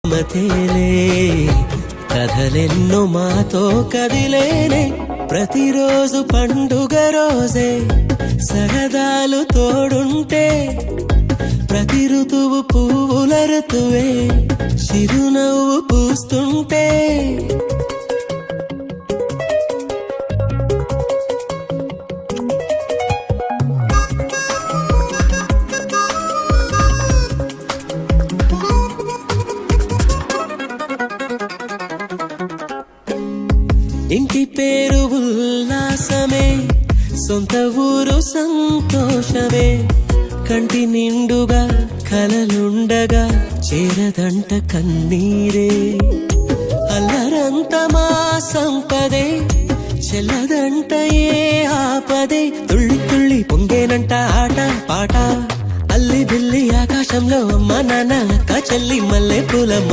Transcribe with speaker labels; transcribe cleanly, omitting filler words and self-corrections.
Speaker 1: మతేలే కథలెన్నో మాతో కదిలేనే ప్రతిరోజు పండుగ రోజే సరదాలు తోడుంటే ప్రతి ఋతువు పువ్వుల ఋతువే చిరునవ్వు పూస్తుంటే ఇంటి పేరు ఉల్లాసమే సొంత ఊరు సంతోషమే కంటి నిండుగా కలలుండగా చేరదంట కన్నీరే అల్లరంత మా సంపదే చెల్లదంట ఏ ఆపదే తుళ్ళి తుళ్ళి పొంగేనంట ఆట పాట అల్లి బిల్లి ఆకాశంలో అమ్మ నాన్న అక్క చెల్లి మల్లె పూల